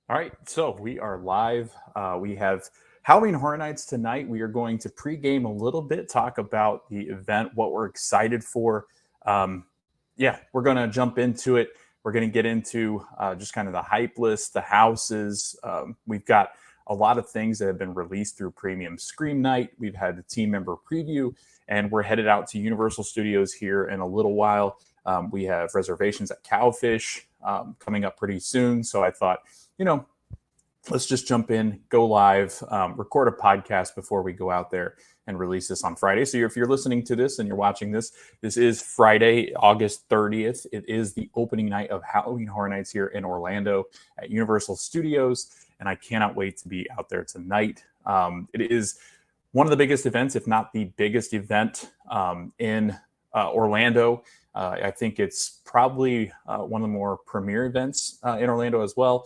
All right, so we are live. We have Halloween Horror Nights tonight. We are going to pregame a little bit, talk about the event, what we're excited for. Um, yeah, we're going to jump into it. We're going to get into just kind of the hype list, the houses. We've got a lot of things that have been released through Premium Scream Night. We've had the team member preview, and we're headed out to Universal Studios here in a little while. We have reservations at Cowfish coming up pretty soon. So I thought, let's just jump in, go live, record a podcast before we go out there and release this on Friday. So if you're listening to this and you're watching this, this is Friday, August 30th. It is the opening night of Halloween Horror Nights here in Orlando at Universal Studios, and I cannot wait to be out there tonight. It is one of the biggest events, if not the biggest event in Orlando. I think it's probably one of the more premier events in Orlando as well.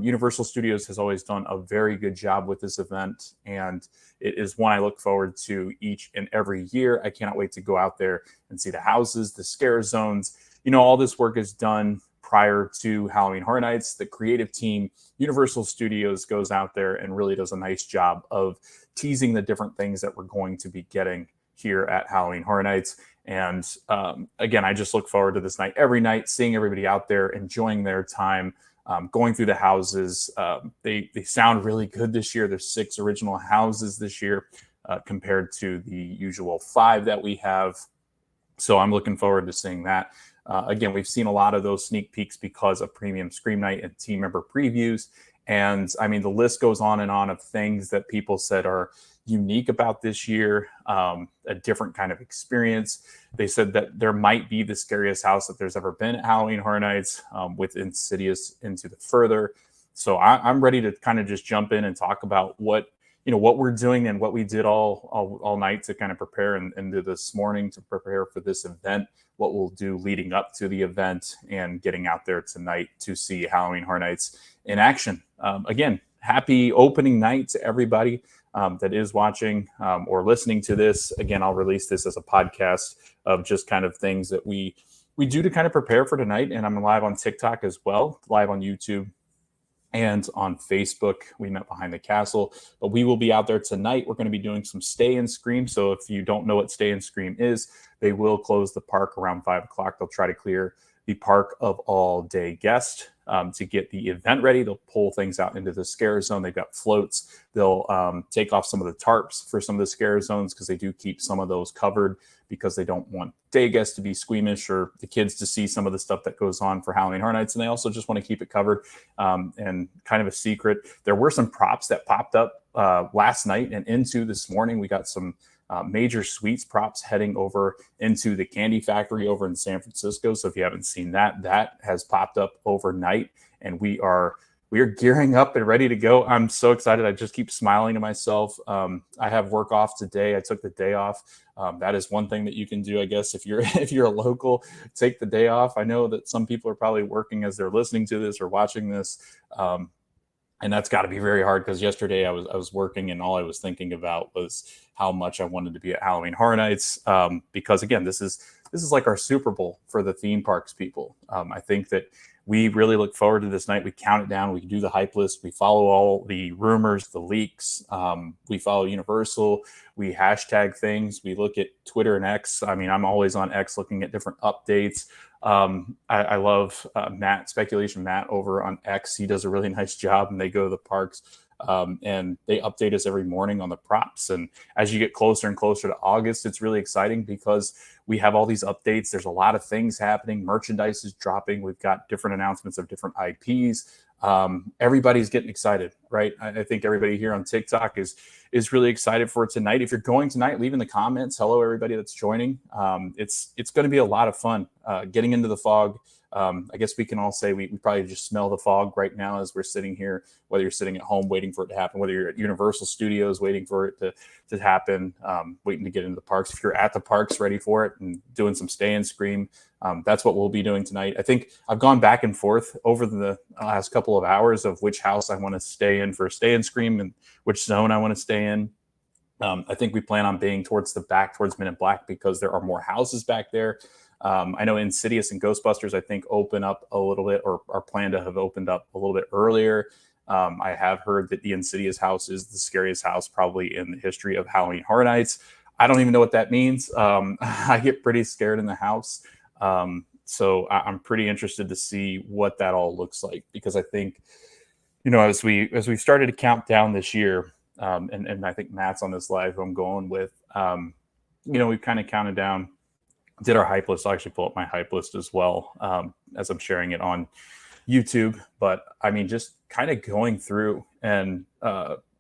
Universal Studios has always done a very good job with this event, and it is one I look forward to each and every year. I cannot wait to go out there and see the houses, the scare zones. All this work is done prior to Halloween Horror Nights. The creative team, Universal Studios, goes out there and really does a nice job of teasing the different things that we're going to be getting here at Halloween Horror Nights. And again, I just look forward to this night every night, seeing everybody out there enjoying their time, going through the houses. They sound really good this year. There's 6 original houses this year compared to the usual 5 that we have. So I'm looking forward to seeing that. Again, we've seen a lot of those sneak peeks because of Premium Scream Night and team member previews. And I mean, the list goes on and on of things that people said are unique about this year, a different kind of experience. They said that there might be the scariest house that there's ever been at Halloween Horror Nights, with Insidious Into the Further. So I'm ready to kind of just jump in and talk about what we're doing and what we did all night to kind of prepare and do this morning to prepare for this event, what we'll do leading up to the event and getting out there tonight to see Halloween Horror Nights in action. Again, happy opening night to everybody that is watching or listening to this. Again, I'll release this as a podcast of just kind of things that we do to kind of prepare for tonight. And I'm live on TikTok as well, live on YouTube and on Facebook. We met behind the castle, but we will be out there tonight. We're going to be doing some Stay and Scream. So if you don't know what Stay and Scream is, they will close the park around 5 o'clock. They'll try to clear the park of all day guests to get the event ready. They'll pull things out into the scare zone. They've got floats. They'll take off some of the tarps for some of the scare zones because they do keep some of those covered because they don't want day guests to be squeamish or the kids to see some of the stuff that goes on for Halloween Horror Nights. And they also just want to keep it covered and kind of a secret. There were some props that popped up last night and into this morning. We got some Major Sweets props heading over into the Candy Factory over in San Francisco. So if you haven't seen that, that has popped up overnight, and we are gearing up and ready to go. I'm so excited. I just keep smiling to myself. I have work off today. I took the day off. That is one thing that you can do, I guess, if you're a local, take the day off. I know that some people are probably working as they're listening to this or watching this. And that's got to be very hard because yesterday I was working and all I was thinking about was how much I wanted to be at Halloween Horror Nights. Because again, this is like our Super Bowl for the theme parks people. I think that we really look forward to this night. We count it down. We do the hype list. We follow all the rumors, the leaks. We follow Universal. We hashtag things. We look at Twitter and X. I mean, I'm always on X looking at different updates. I love Speculation Matt over on X. He does a really nice job, and they go to the parks and they update us every morning on the props. And as you get closer and closer to August, it's really exciting because we have all these updates. There's a lot of things happening. Merchandise is dropping. We've got different announcements of different IPs. Everybody's getting excited, right? I think everybody here on TikTok is really excited for tonight. If you're going tonight, leave in the comments. Hello, everybody that's joining. It's going to be a lot of fun getting into the fog. I guess we can all say we probably just smell the fog right now as we're sitting here, whether you're sitting at home waiting for it to happen, whether you're at Universal Studios waiting for it to happen, waiting to get into the parks. If you're at the parks ready for it and doing some Stay and Scream, that's what we'll be doing tonight. I think I've gone back and forth over the last couple of hours of which house I want to stay in for Stay and Scream and which zone I want to stay in. I think we plan on being towards the back, towards Men in Black, because there are more houses back there. I know Insidious and Ghostbusters, I think, open up a little bit or are planned to have opened up a little bit earlier. I have heard that the Insidious house is the scariest house probably in the history of Halloween Horror Nights. I don't even know what that means. I get pretty scared in the house. So I'm pretty interested to see what that all looks like, because I think, as we started to count down this year, and I think Matt's on this live who I'm going with, we've kind of counted down, did our hype list. I'll actually pull up my hype list as well, as I'm sharing it on YouTube. But I mean, just kind of going through and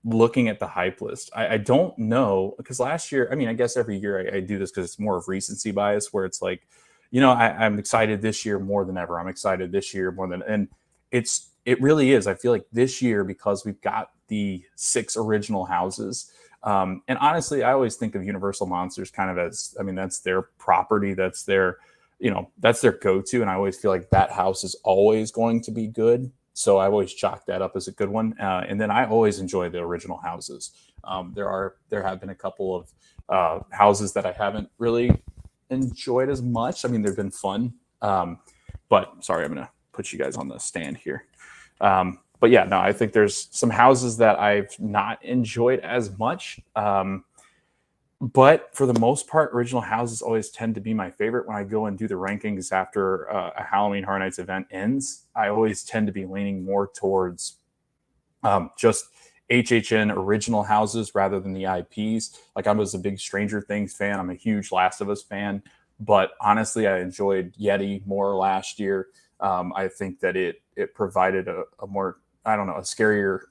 looking at the hype list. I don't know, because last year, I mean, I guess every year I do this because it's more of recency bias, where it's like, I'm excited this year more than ever. I'm excited this year more than, and it really is. I feel like this year, because we've got the 6 original houses. And honestly, I always think of Universal Monsters kind of as, I mean, that's their property. That's their go-to. And I always feel like that house is always going to be good. So I always chalk that up as a good one. And then I always enjoy the original houses. There have been a couple of houses that I haven't really enjoyed as much. I mean, they've been fun. But sorry, I'm going to put you guys on the stand here. But yeah, no, I think there's some houses that I've not enjoyed as much. But for the most part, original houses always tend to be my favorite. When I go and do the rankings after a Halloween Horror Nights event ends, I always tend to be leaning more towards just HHN original houses rather than the IPs. Like, I was a big Stranger Things fan. I'm a huge Last of Us fan. But honestly, I enjoyed Yeti more last year. I think that it provided a more, I don't know, a scarier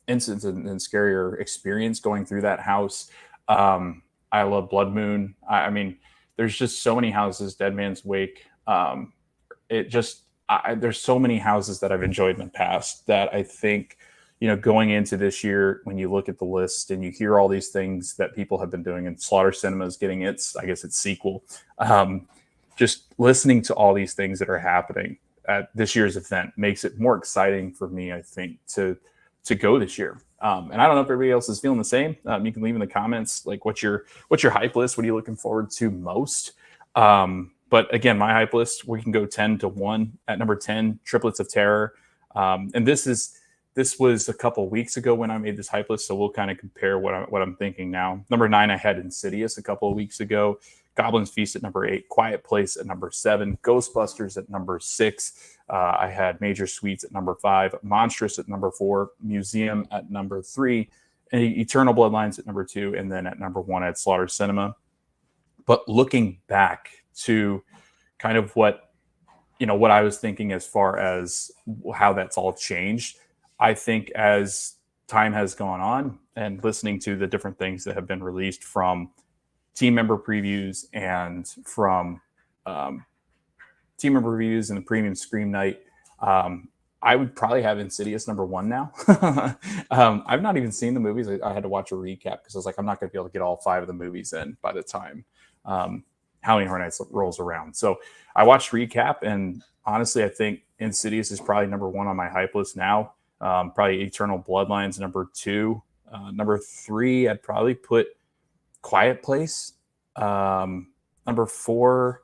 instance and scarier experience going through that house. I love Blood Moon. I mean, there's just so many houses. Dead Man's Wake. There's so many houses that I've enjoyed in the past that I think, going into this year, when you look at the list and you hear all these things that people have been doing, and Slaughter Cinema is getting its sequel. Just listening to all these things that are happening at this year's event makes it more exciting for me, I think, to go this year. And I don't know if everybody else is feeling the same. You can leave in the comments, like, what's your hype list? What are you looking forward to most? But again, my hype list, we can go 10-1. At number 10, Triplets of Terror. And this was a couple weeks ago when I made this hype list, so we'll kind of compare what I'm thinking now. Number 9, I had Insidious a couple of weeks ago. Goblin's Feast at number 8, Quiet Place at number 7, Ghostbusters at number 6. I had Major Sweets at number 5, Monstrous at number 4, Museum at number 3, and Eternal Bloodlines at number 2, and then at number 1 I had Slaughter Cinema. But looking back to kind of what I was thinking as far as how that's all changed, I think as time has gone on and listening to the different things that have been released from team member previews and from team member reviews and the premium Scream Night, I would probably have Insidious number 1 now. I've not even seen the movies. I had to watch a recap because I was like, I'm not going to be able to get all 5 of the movies in by the time Halloween Horror Nights rolls around. So I watched recap, and honestly, I think Insidious is probably number 1 on my hype list now. Probably Eternal Bloodlines number 2. Number 3, I'd probably put Quiet Place. Number 4,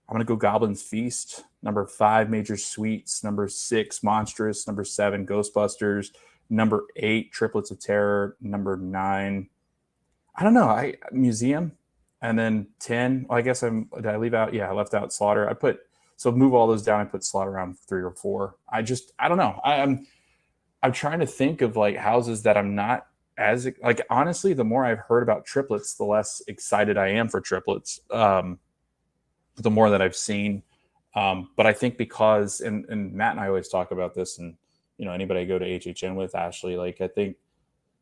I'm going to go Goblin's Feast. Number 5, Major Sweets. Number 6, Monstrous. Number 7, Ghostbusters. Number 8, Triplets of Terror. Number 9, I don't know, Museum. And then 10, I guess did I leave out? Yeah, I left out Slaughter. So move all those down and put Slaughter around 3 or 4. I don't know. I'm trying to think of like houses that I'm not as, like, honestly, the more I've heard about Triplets, the less excited I am for Triplets. The more that I've seen. But I think because, and Matt and I always talk about this, and, anybody I go to HHN with, Ashley, like, I think,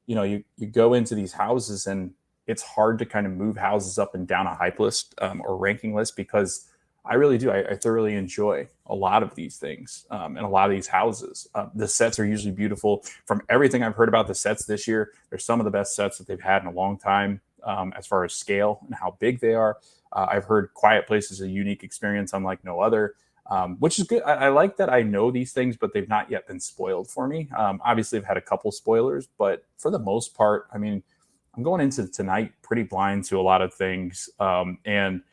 you go into these houses and it's hard to kind of move houses up and down a hype list or ranking list, because I really do. I thoroughly enjoy a lot of these things and a lot of these houses. The sets are usually beautiful. From everything I've heard about the sets this year, they're some of the best sets that they've had in a long time as far as scale and how big they are. I've heard Quiet Place is a unique experience unlike no other, which is good. I like that I know these things, but they've not yet been spoiled for me. Obviously, I've had a couple spoilers, but for the most part, I mean, I'm going into tonight pretty blind to a lot of things. And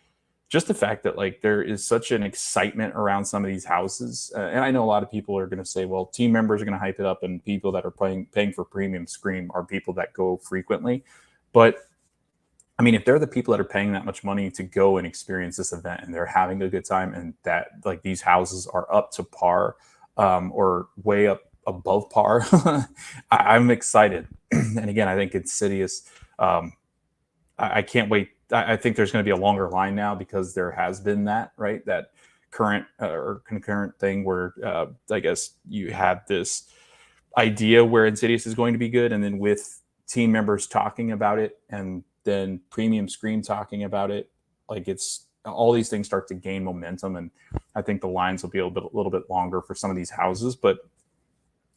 just the fact that like there is such an excitement around some of these houses, and I know a lot of people are going to say, well, team members are going to hype it up, and people that are paying for premium scream are people that go frequently. But I mean, if they're the people that are paying that much money to go and experience this event, and they're having a good time, and that like these houses are up to par, or way up above par, I'm excited. And again, I think Insidious. Um, I can't wait. I think there's going to be a longer line now because there has been that, right, that current or concurrent thing where I guess you have this idea where Insidious is going to be good, and then with team members talking about it, and then Premium Scream talking about it, like it's all these things start to gain momentum, and I think the lines will be a little bit longer for some of these houses, but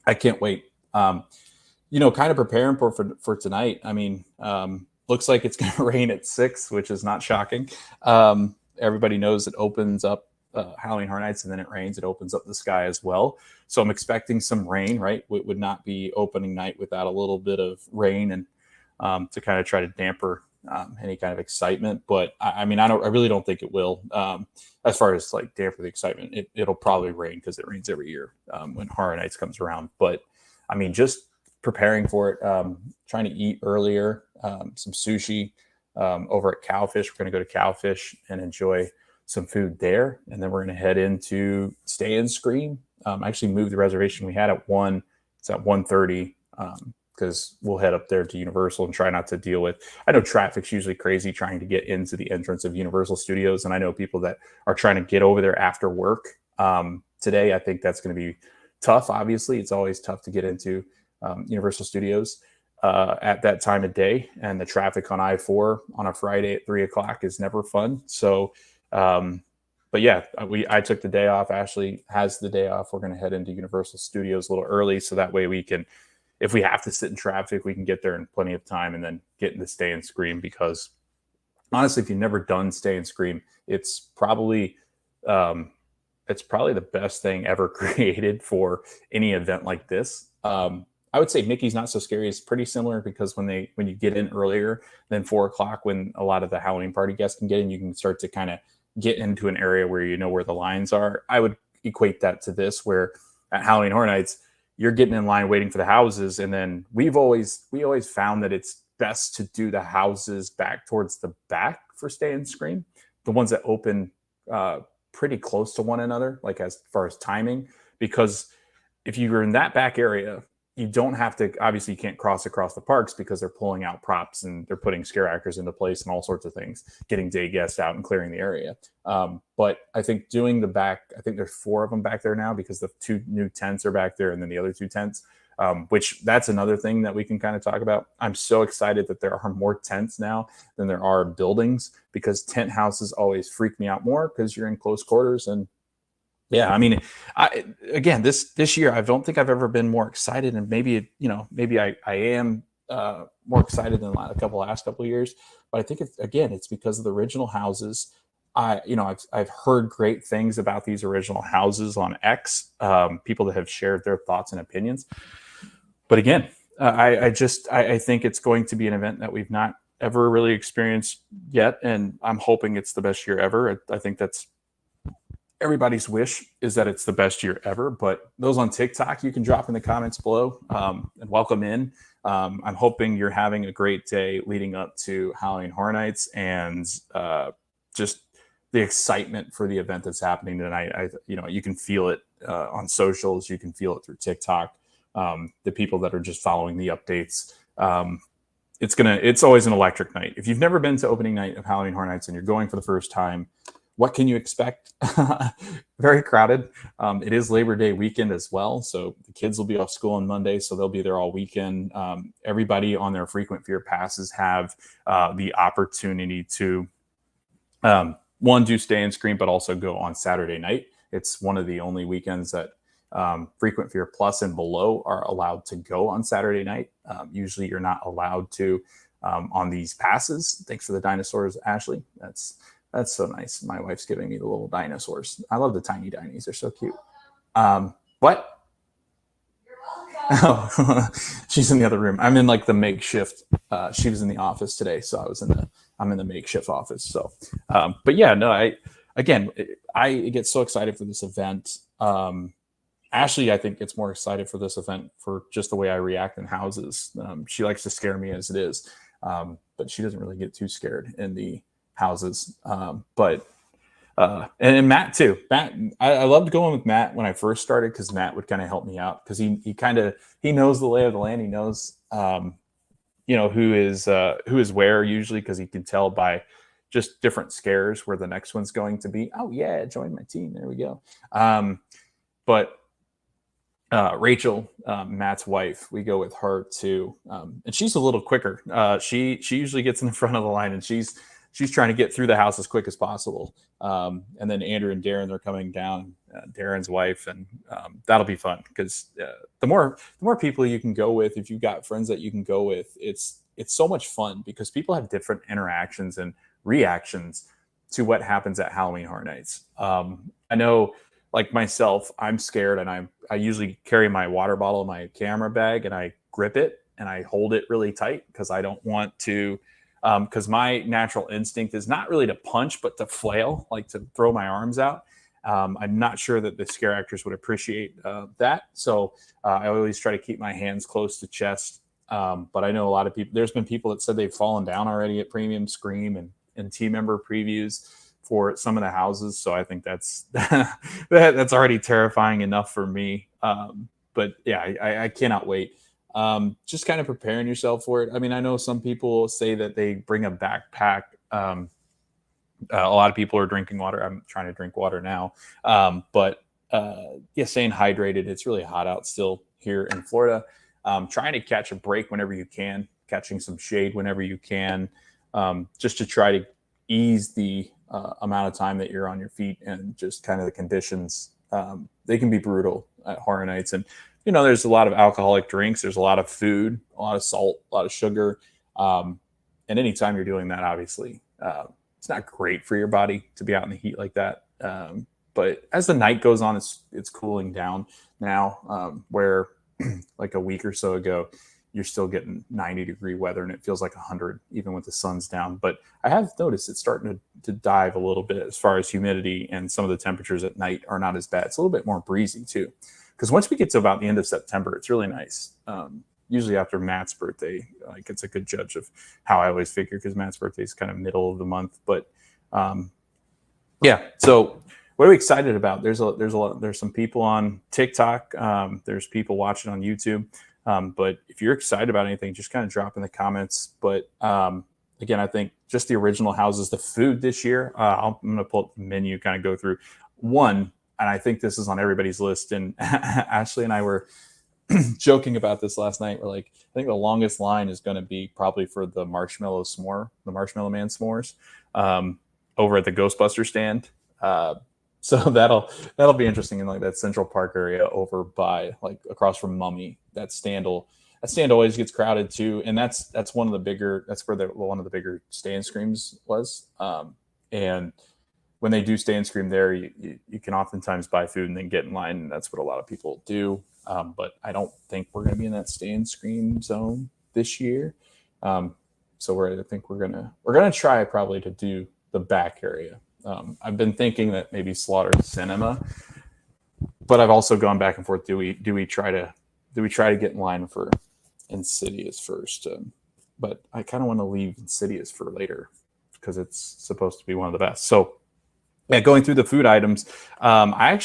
I can't wait. Kind of preparing for tonight. I mean, looks like it's going to rain at 6, which is not shocking. Everybody knows it opens up Halloween Horror Nights, and then it rains. It opens up the sky as well. So I'm expecting some rain, right? It would not be opening night without a little bit of rain, and to kind of try to damper any kind of excitement. But I mean, I really don't think it will. As far as like damper the excitement, it'll probably rain because it rains every year when Horror Nights comes around. But I mean, just preparing for it, trying to eat earlier, some sushi over at Cowfish. We're going to go to Cowfish and enjoy some food there, and then we're going to head into Stay and Scream. I actually moved the reservation we had at 1. It's at 1:30 because we'll head up there to Universal and try not to deal with. I know traffic's usually crazy trying to get into the entrance of Universal Studios, and I know people that are trying to get over there after work. Today, I think that's going to be tough. Obviously, it's always tough to get into Universal Studios at that time of day, and the traffic on I-4 on a Friday at 3:00 is never fun. So, but yeah, I took the day off. Ashley has the day off. We're going to head into Universal Studios a little early, so that way we can, if we have to sit in traffic, we can get there in plenty of time and then get into Stay and Scream. Because honestly, if you've never done Stay and Scream, it's probably the best thing ever created for any event like this. I would say Mickey's Not So Scary is pretty similar, because when you get in earlier than 4:00, when a lot of the Halloween party guests can get in, you can start to kind of get into an area where you know where the lines are. I would equate that to this, where at Halloween Horror Nights, you're getting in line waiting for the houses, and then we always found that it's best to do the houses back towards the back for Stay and Scream, the ones that open pretty close to one another, like as far as timing, because if you're in that back area, you don't have to, obviously you can't cross across the parks because they're pulling out props and they're putting scare actors into place and all sorts of things, getting day guests out and clearing the area. But I think doing the back, I think there's 4 of them back there now, because the 2 new tents are back there, and then the other 2 tents, which that's another thing that we can kind of talk about. I'm so excited that there are more tents now than there are buildings, because tent houses always freak me out more because you're in close quarters. And yeah, I mean, again, this year, I don't think I've ever been more excited, and maybe I am more excited than the last couple of years. But I think it's because of the original houses. I've heard great things about these original houses on X. People that have shared their thoughts and opinions. But again, I think it's going to be an event that we've not ever really experienced yet, and I'm hoping it's the best year ever. I think that's everybody's wish, is that it's the best year ever. But those on TikTok, you can drop in the comments below, and welcome in. I'm hoping you're having a great day leading up to Halloween Horror Nights, and just the excitement for the event that's happening tonight. You can feel it on socials. You can feel it through TikTok. The people that are just following the updates. It's always an electric night. If you've never been to opening night of Halloween Horror Nights and you're going for the first time, what can you expect? Very crowded. It is Labor Day weekend as well, so the kids will be off school on Monday, so they'll be there all weekend. Everybody on their frequent fear passes have the opportunity to one, do Stay and Scream, but also go on Saturday night. It's one of the only weekends that Frequent Fear Plus and below are allowed to go on Saturday night. Usually you're not allowed to on these passes. Thanks for the dinosaurs, Ashley. That's so nice. My wife's giving me the little dinosaurs. I love the tiny dinies. They're so cute. What? Oh, she's in the other room. I'm in like the makeshift. She was in the office today, so I was in I'm in the makeshift office. So, but yeah, no, I get so excited for this event. Ashley, I think, gets more excited for this event for just the way I react in houses. She likes to scare me as it is, but she doesn't really get too scared in the houses. And Matt too. Matt, I loved going with Matt when I first started because Matt would kind of help me out because he knows the lay of the land. He knows who is where usually because he can tell by just different scares where the next one's going to be. Oh yeah, join my team. There we go. But Rachel, Matt's wife, we go with her too, and she's a little quicker. She usually gets in the front of the line, and she's trying to get through the house as quick as possible. And then Andrew and Darren, they're coming down. Darren's wife, and that'll be fun because the more people you can go with, if you've got friends that you can go with, it's so much fun because people have different interactions and reactions to what happens at Halloween Horror Nights. I know, like myself, I'm scared, and I usually carry my water bottle in my camera bag, and I grip it and I hold it really tight because I don't want to. Because my natural instinct is not really to punch, but to flail, like to throw my arms out. I'm not sure that the scare actors would appreciate that. So I always try to keep my hands close to chest. But I know a lot of people, there's been people that said they've fallen down already at Premium Scream and team member previews for some of the houses. So I think that's that's already terrifying enough for me. But yeah, I cannot wait. Just kind of preparing yourself for it. I mean, I know some people say that they bring a backpack. A lot of people are drinking water. I'm trying to drink water now. But staying hydrated. It's really hot out still here in Florida. Trying to catch a break whenever you can, catching some shade whenever you can, just to try to ease the amount of time that you're on your feet and just kind of the conditions. They can be brutal at Horror Nights. And there's a lot of alcoholic drinks. There's a lot of food, a lot of salt, a lot of sugar. And anytime you're doing that, obviously, it's not great for your body to be out in the heat like that. But as the night goes on, it's cooling down now, where like a week or so ago, you're still getting 90-degree weather and it feels like 100 even with the sun's down. But I have noticed it's starting to dive a little bit as far as humidity, and some of the temperatures at night are not as bad. It's a little bit more breezy too. Because once we get to about the end of September, it's really nice. Usually after Matt's birthday, like it's a good judge of how I always figure because Matt's birthday is kind of middle of the month. But so what are we excited about? There's some people on TikTok. There's people watching on YouTube. But if you're excited about anything, just kind of drop in the comments. But again, I think just the original houses, the food this year, I'm going to pull up the menu, kind of go through one. And I think this is on everybody's list. And Ashley and I were joking about this last night. We're like, I think the longest line is going to be probably for the Marshmallow Man s'mores, over at the Ghostbuster stand. So that'll be interesting in like that Central Park area over by like across from Mummy. That stand always gets crowded too. And that's one of the bigger, that's where one of the bigger Stay and Screams was. And when they do Stay and Scream there, you can oftentimes buy food and then get in line. And that's what a lot of people do. But I don't think we're going to be in that Stay and Scream zone this year. So I think we're gonna try probably to do the back area. I've been thinking that maybe Slaughter Cinema, but I've also gone back and forth. Do we try to get in line for Insidious first? But I kind of want to leave Insidious for later because it's supposed to be one of the best. So yeah, going through the food items, I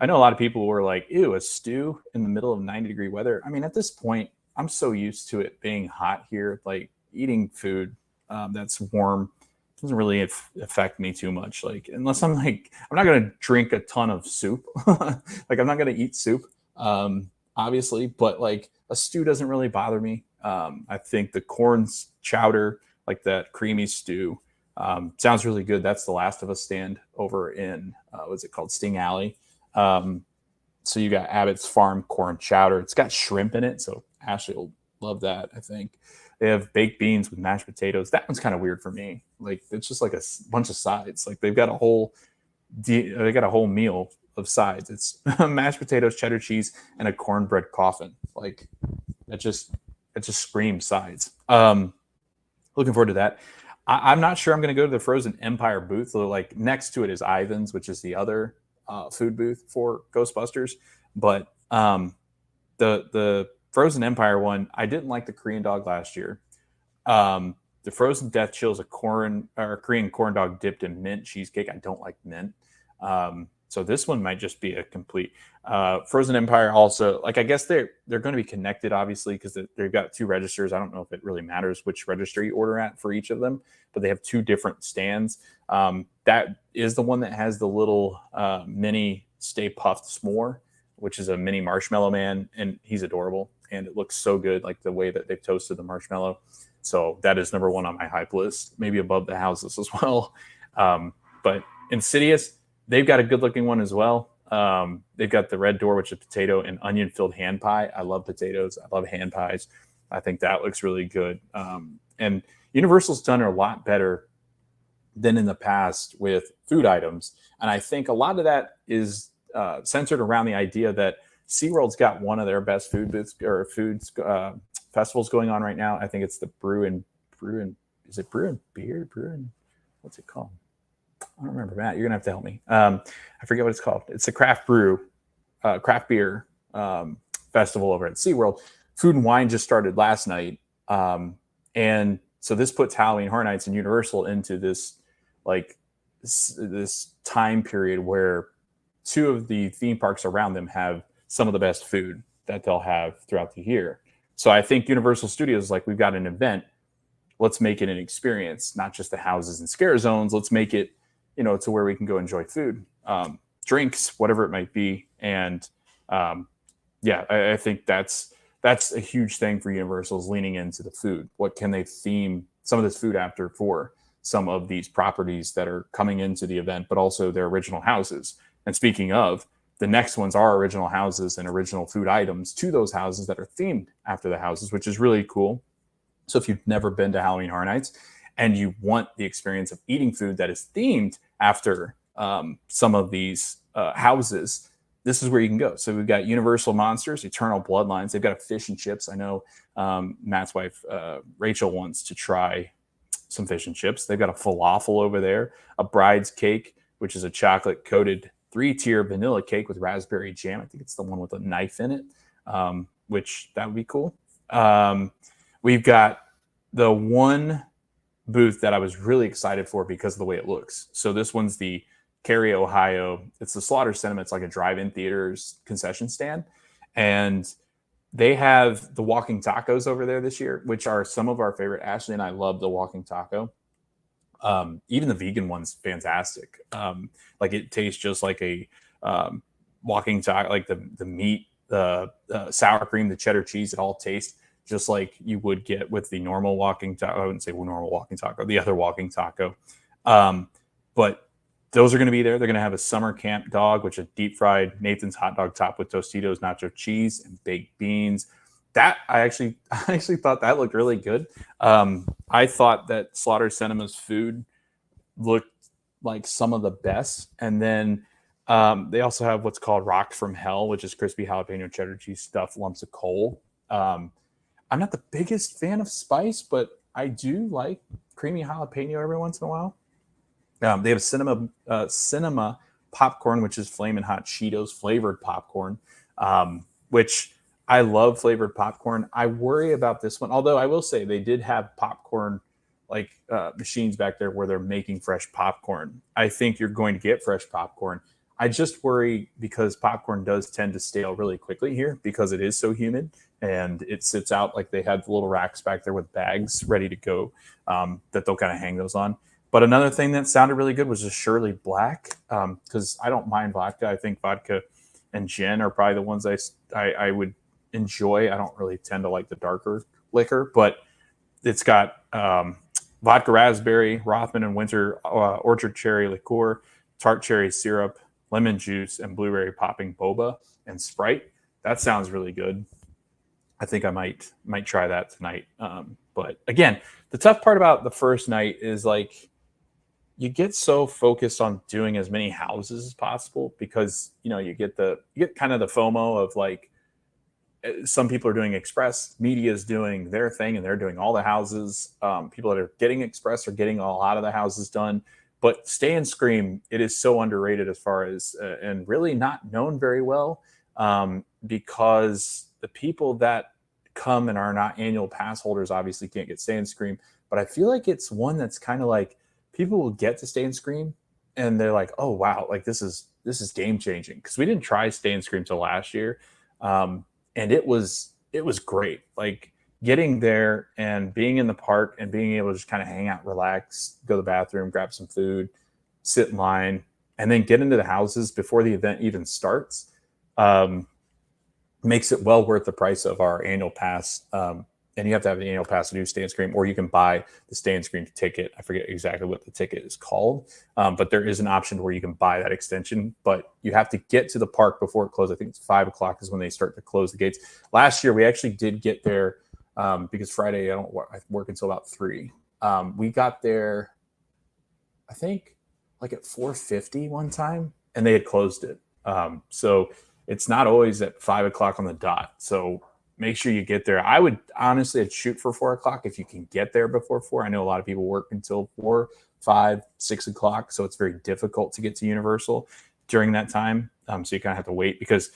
know a lot of people were like, ew, a stew in the middle of 90-degree weather. I mean, at this point, I'm so used to it being hot here, like eating food that's warm doesn't really affect me too much. Like, unless I'm not going to drink a ton of soup. Like, I'm not going to eat soup, obviously, but like a stew doesn't really bother me. I think the corn chowder, like that creamy stew, sounds really good. That's the Last of Us stand over in, what's it called? Sting Alley. So you got Abbott's Farm corn chowder. It's got shrimp in it. So Ashley will love that, I think. They have baked beans with mashed potatoes. That one's kind of weird for me. Like, it's just like a bunch of sides. Like, they've got a whole meal of sides. It's mashed potatoes, cheddar cheese, and a cornbread coffin. Like, it just screams sides. Looking forward to that. I'm not sure I'm going to go to the Frozen Empire booth. So like next to it is Ivan's, which is the other food booth for Ghostbusters. But the Frozen Empire one, I didn't like the Korean dog last year. The Frozen Death Chill is a corn or Korean corn dog dipped in mint cheesecake. I don't like mint. So this one might just be a complete Frozen Empire. Also, like I guess they're going to be connected, obviously, because they've got two registers. I don't know if it really matters which register you order at for each of them, but they have two different stands. That is the one that has the little mini Stay Puffed s'more, which is a mini marshmallow man, and he's adorable, and it looks so good, like the way that they've toasted the marshmallow. So that is number one on my hype list, maybe above the houses as well. But Insidious, they've got a good looking one as well. They've got the red door, which is potato and onion filled hand pie. I love potatoes. I love hand pies. I think that looks really good. And Universal's done a lot better than in the past with food items. And I think a lot of that is centered around the idea that SeaWorld's got one of their best food booths or foods festivals going on right now. I think it's the Brew and is it Brew and Beer? What's it called? I don't remember, Matt. You're gonna have to help me. I forget what it's called. It's a craft beer festival over at SeaWorld. Food and Wine just started last night, and so this puts Halloween Horror Nights and Universal into this this time period where two of the theme parks around them have some of the best food that they'll have throughout the year. So I think Universal Studios is like, we've got an event. Let's make it an experience, not just the houses and scare zones. Let's make it, to where we can go enjoy food, drinks, whatever it might be. And I think that's a huge thing for Universal, is leaning into the food. What can they theme some of this food after for some of these properties that are coming into the event, but also their original houses? And speaking of, the next ones are original houses and original food items to those houses that are themed after the houses, which is really cool. So if you've never been to Halloween Horror Nights and you want the experience of eating food that is themed after some of these houses, this is where you can go. So we've got Universal Monsters, Eternal Bloodlines. They've got a fish and chips. I know Matt's wife, Rachel, wants to try some fish and chips. They've got a falafel over there, a bride's cake, which is a chocolate coated 3-tier vanilla cake with raspberry jam. I think it's the one with a knife in it, which that would be cool. We've got the one booth that I was really excited for because of the way it looks. So this one's the Cary, Ohio. It's the Slaughter Cinema. It's like a drive-in theaters concession stand. And they have the walking tacos over there this year, which are some of our favorite. Ashley and I love the walking taco. Even the vegan one's fantastic. Like it tastes just like a walking taco, like the meat, the sour cream, the cheddar cheese, it all tastes just like you would get with the normal walking taco. I wouldn't say normal walking taco, the other walking taco. But those are going to be there. They're going to have a summer camp dog, which is deep fried Nathan's hot dog topped with Tostitos, nacho cheese, and baked beans. That I actually thought that looked really good. I thought that Slaughter Cinema's food looked like some of the best. And then they also have what's called Rock from Hell, which is crispy jalapeno cheddar cheese stuffed lumps of coal. I'm not the biggest fan of spice, but I do like creamy jalapeno every once in a while. They have cinema popcorn, which is flaming hot Cheetos flavored popcorn, which I love flavored popcorn. I worry about this one, although I will say they did have popcorn machines back there where they're making fresh popcorn. I think you're going to get fresh popcorn. I just worry because popcorn does tend to stale really quickly here because it is so humid and it sits out. Like they had the little racks back there with bags ready to go that they'll kind of hang those on. But another thing that sounded really good was just Shirley Black, because I don't mind vodka. I think vodka and gin are probably the ones I would enjoy. I don't really tend to like the darker liquor, but it's got vodka raspberry, Rothman and Winter orchard cherry liqueur, tart cherry syrup, lemon juice, and blueberry popping boba and Sprite. That sounds really good. I think I might try that tonight. But again, the tough part about the first night is like you get so focused on doing as many houses as possible because you get kind of the FOMO of like some people are doing express, media is doing their thing, and they're doing all the houses. People that are getting express are getting a lot of the houses done. But Stay and Scream, it is so underrated as far as and really not known very well, because the people that come and are not annual pass holders obviously can't get Stay and Scream. But I feel like it's one that's kind of like people will get to Stay and Scream and they're like, oh wow, like this is game changing, because we didn't try Stay and Scream till last year, and it was great. Like getting there and being in the park and being able to just kind of hang out, relax, go to the bathroom, grab some food, sit in line, and then get into the houses before the event even starts, makes it well worth the price of our annual pass. And you have to have an annual pass to do Stay and Scream, or you can buy the Stay and Scream ticket. I forget exactly what the ticket is called, but there is an option where you can buy that extension, but you have to get to the park before it closes. I think it's 5 o'clock is when they start to close the gates. Last year, we actually did get there because Friday, I work until about 3. We got there, I think, like at 4:50 one time, and they had closed it. So it's not always at 5 o'clock on the dot. So make sure you get there. I would honestly, I'd shoot for 4 o'clock if you can get there before 4. I know a lot of people work until 4, 5, 6 o'clock, so it's very difficult to get to Universal during that time. So you kind of have to wait, because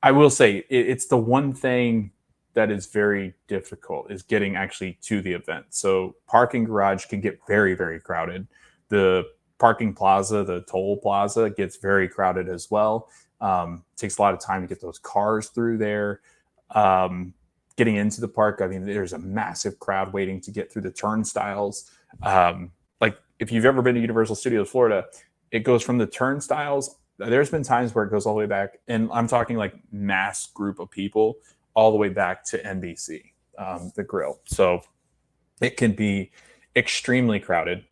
I will say it's the one thing that is very difficult is getting actually to the event. So parking garage can get very, very crowded. The parking plaza, the toll plaza, gets very crowded as well. Takes a lot of time to get those cars through there. Getting into the park, I mean, there's a massive crowd waiting to get through the turnstiles. Like if you've ever been to Universal Studios Florida, it goes from the turnstiles. There's been times where it goes all the way back, and I'm talking like mass group of people all the way back to NBC, the grill. So it can be extremely crowded.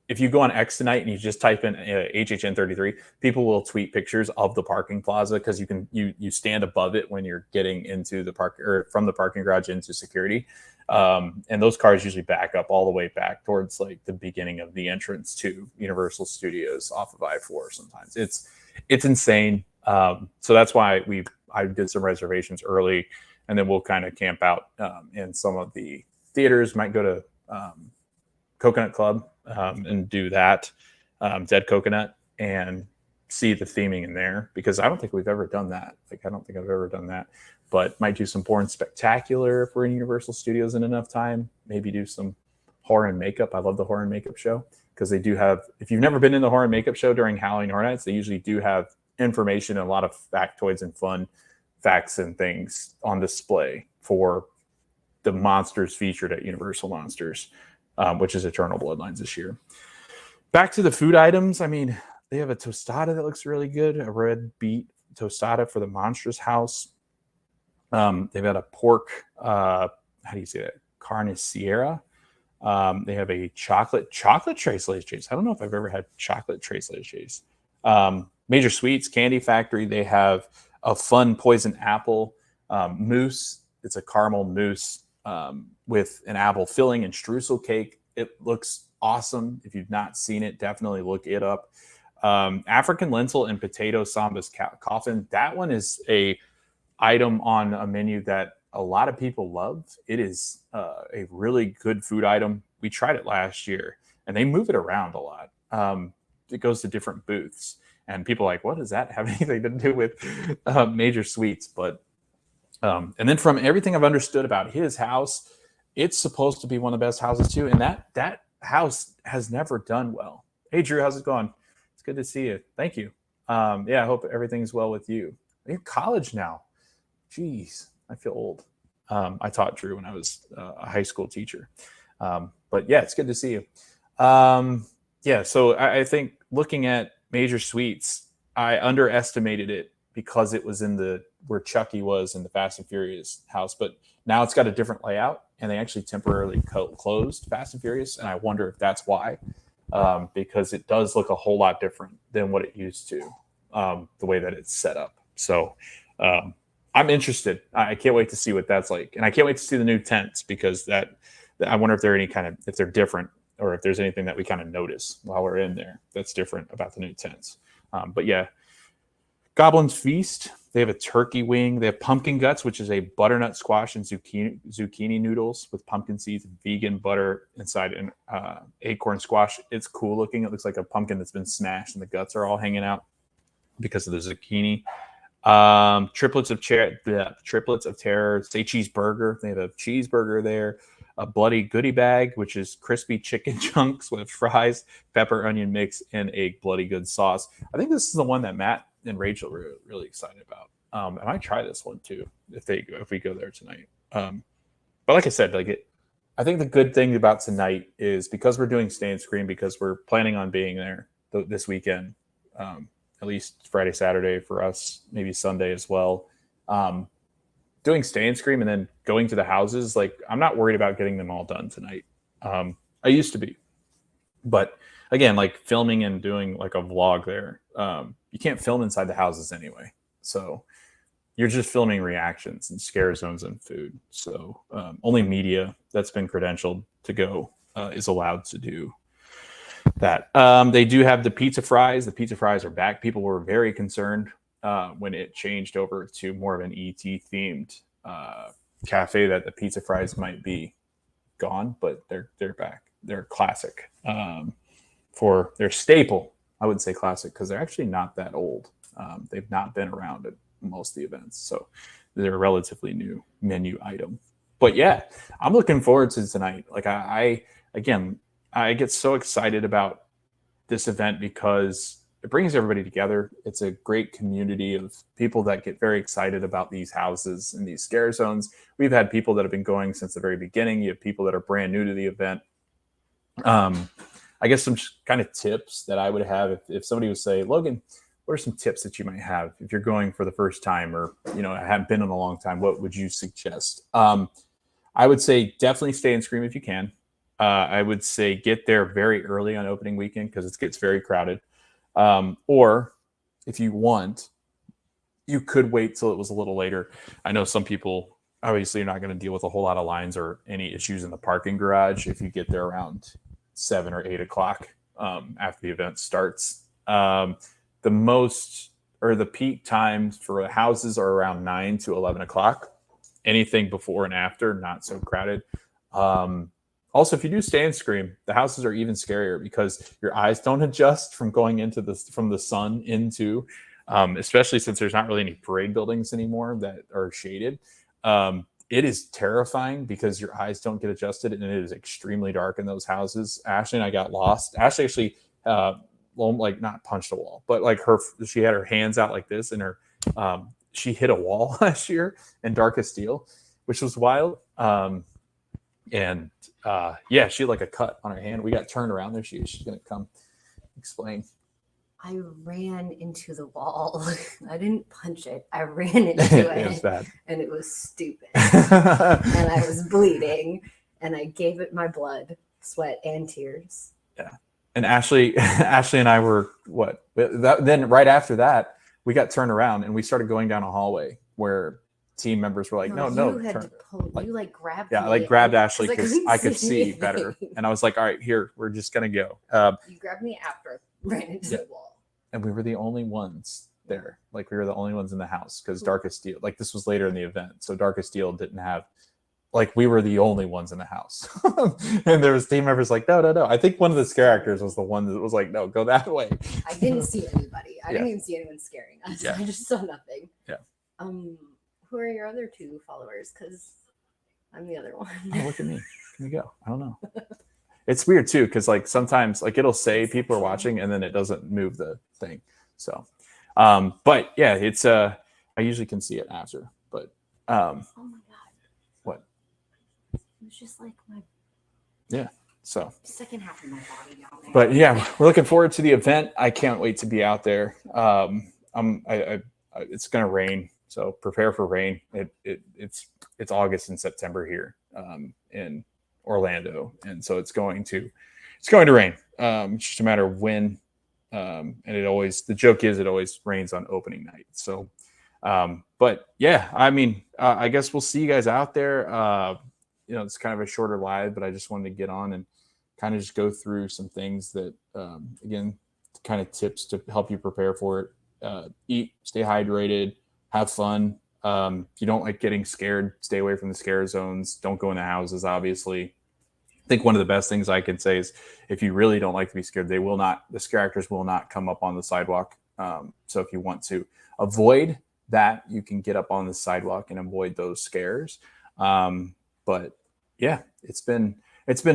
If you go on X tonight and you just type in HHN33, people will tweet pictures of the parking plaza, because you stand above it when you're getting into the park, or from the parking garage into security. And those cars usually back up all the way back towards like the beginning of the entrance to Universal Studios off of I-4. Sometimes it's insane. So that's why I did some reservations early, and then we'll kind of camp out in some of the theaters. Might go to Coconut Club and do that, Dead Coconut, and see the theming in there, because I don't think we've ever done that. Like, I don't think I've ever done that, but might do some Bourne Spectacular if we're in Universal Studios in enough time. Maybe do some horror and makeup. I love the horror and makeup show, because they do have, if you've never been in the horror and makeup show during Halloween Horror Nights, they usually do have information and a lot of factoids and fun facts and things on display for the monsters featured at Universal Monsters, which is Eternal Bloodlines this year. Back to the food items. I mean, they have a tostada that looks really good, a red beet tostada for the Monstrous House. They've got a pork, how do you say that? Carne Sierra. They have a chocolate Tres Leches. I don't know if I've ever had chocolate Tres Leches. Major Sweets, Candy Factory. They have a fun poison apple mousse. It's a caramel mousse with an apple filling and streusel cake. It looks awesome. If you've not seen it, definitely look it up. African lentil and potato sambas coffin. That one is a item on a menu that a lot of people love. It is a really good food item. We tried it last year, and they move it around a lot. It goes to different booths, and people are like, what does that have anything to do with Major Sweets? But and then from everything I've understood about his house, it's supposed to be one of the best houses too. And that house has never done well. Hey, Drew, how's it going? It's good to see you. Thank you. Yeah, I hope everything's well with you. You're in college now. Jeez, I feel old. I taught Drew when I was a high school teacher. But yeah, it's good to see you. Yeah, so I think looking at Major Sweets, I underestimated it because it was in where Chucky was in the Fast and Furious house. But now it's got a different layout, and they actually temporarily closed Fast and Furious. And I wonder if that's why, because it does look a whole lot different than what it used to, the way that it's set up. So I'm interested. I can't wait to see what that's like. And I can't wait to see the new tents, because I wonder if if they're different, or if there's anything that we kind of notice while we're in there that's different about the new tents. But yeah, Goblin's Feast. They have a turkey wing. They have pumpkin guts, which is a butternut squash and zucchini noodles with pumpkin seeds and vegan butter inside an acorn squash. It's cool looking. It looks like a pumpkin that's been smashed and the guts are all hanging out because of the zucchini. Triplets of Terror. Say cheeseburger. They have a cheeseburger there. A bloody goodie bag, which is crispy chicken chunks with fries, pepper, onion mix, and a bloody good sauce. I think this is the one that Matt and Rachel were really excited about. I might try this one too if we go there tonight. But like I said, I think the good thing about tonight is because we're doing Stay and Scream, because we're planning on being there this weekend, at least Friday, Saturday for us, maybe Sunday as well. Doing Stay and Scream and then going to the houses, I'm not worried about getting them all done tonight. I used to be, but again, filming and doing a vlog there, you can't film inside the houses anyway. So you're just filming reactions and scare zones and food. So only media that's been credentialed to go is allowed to do that. They do have the pizza fries. The pizza fries are back. People were very concerned when it changed over to more of an ET themed cafe that the pizza fries might be gone, but they're back. They're classic for their staple. I wouldn't say classic because they're actually not that old. They've not been around at most of the events, so they're a relatively new menu item. But yeah, I'm looking forward to tonight. I get so excited about this event because it brings everybody together. It's a great community of people that get very excited about these houses and these scare zones. We've had people that have been going since the very beginning. You have people that are brand new to the event. I guess some kind of tips that I would have if somebody would say, Logan, what are some tips that you might have if you're going for the first time or, I haven't been in a long time, what would you suggest? I would say definitely Stay and Scream if you can. I would say get there very early on opening weekend because it gets very crowded. Or if you want, you could wait till it was a little later. I know some people, obviously, you're not going to deal with a whole lot of lines or any issues in the parking garage if you get there around 7 or 8 o'clock after the event starts. The peak times for houses are around 9 to 11 o'clock. Anything before and after, not so crowded. Also, if you do Stay and Scream, the houses are even scarier because your eyes don't adjust from going into from the sun into, especially since there's not really any parade buildings anymore that are shaded. It is terrifying because your eyes don't get adjusted and it is extremely dark in those houses. Ashley and I got lost. Ashley actually, not punched a wall, but she had her hands out like this and she hit a wall last year in Darkest Steel, which was wild. She had a cut on her hand. We got turned around there. She's going to come explain. I ran into the wall. I didn't punch it. I ran into it. It was bad. And it was stupid. And I was bleeding. And I gave it my blood, sweat, and tears. Yeah. And Ashley and I were then right after that, we got turned around and we started going down a hallway where team members were like, no. You grabbed me. Yeah, I grabbed Ashley because I could see better. And I was like, all right, here, we're just going to go. You grabbed me after I ran into the wall. And we were the only ones there. We were the only ones in the house because Darkest Steel, this was later in the event. So Darkest Steel didn't have, we were the only ones in the house. And there was team members like, no. I think one of the scare actors was the one that was like, no, go that way. I didn't see anybody. I didn't even see anyone scaring us. Yeah. I just saw nothing. Yeah. Who are your other two followers? Because I'm the other one. Oh, look at me. Here we go. I don't know. It's weird too, because sometimes it'll say people are watching and then it doesn't move the thing. So, but yeah, it's I usually can see it after. But oh my god, what? It was just my so second half of my body down there. But yeah, we're looking forward to the event. I can't wait to be out there. It's gonna rain. So prepare for rain. It's August and September here in Orlando, and so it's going to rain. It's just a matter of when, and the joke is it always rains on opening night. So, but yeah, I guess we'll see you guys out there. It's kind of a shorter live, but I just wanted to get on and kind of just go through some things that, again, kind of tips to help you prepare for it. eat, stay hydrated, have fun. If you don't like getting scared, stay away from the scare zones. Don't go in the houses, obviously. I think one of the best things I can say is if you really don't like to be scared, the scare actors will not come up on the sidewalk. So if you want to avoid that, you can get up on the sidewalk and avoid those scares. But yeah, it's been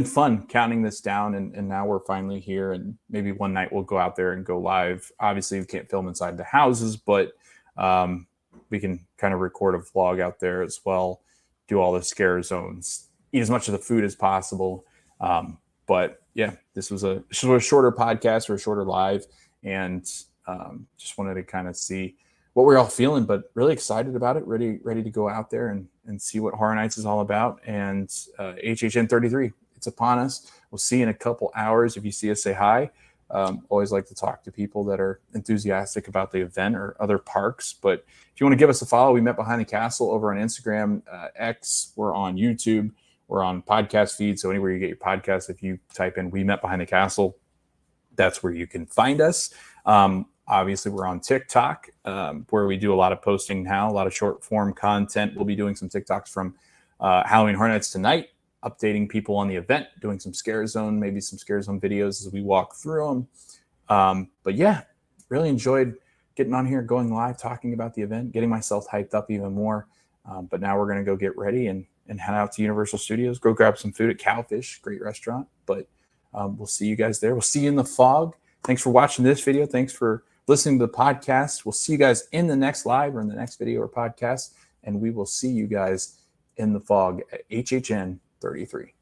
fun counting this down, and now we're finally here, and maybe one night we'll go out there and go live. Obviously we can't film inside the houses, but we can kind of record a vlog out there as well, do all the scare zones, eat as much of the food as possible. But yeah, this was a shorter podcast or a shorter live, and just wanted to kind of see what we're all feeling, but really excited about it, ready to go out there and see what Horror Nights is all about. And HHN 33, it's upon us. We'll see you in a couple hours. If you see us, say hi. Always like to talk to people that are enthusiastic about the event or other parks. But if you want to give us a follow, We Met Behind the Castle over on Instagram, X. We're on YouTube. We're on podcast feed. So anywhere you get your podcasts, if you type in We Met Behind the Castle, that's where you can find us. Obviously, we're on TikTok, where we do a lot of posting now, a lot of short form content. We'll be doing some TikToks from Halloween Horror Nights tonight, updating people on the event, doing some scare zone, maybe some scare zone videos as we walk through them. But yeah, really enjoyed getting on here, going live, talking about the event, getting myself hyped up even more. But now we're going to go get ready and head out to Universal Studios, go grab some food at Cowfish, great restaurant. But we'll see you guys there. We'll see you in the fog. Thanks for watching this video. Thanks for listening to the podcast. We'll see you guys in the next live or in the next video or podcast. And we will see you guys in the fog at HHN 33.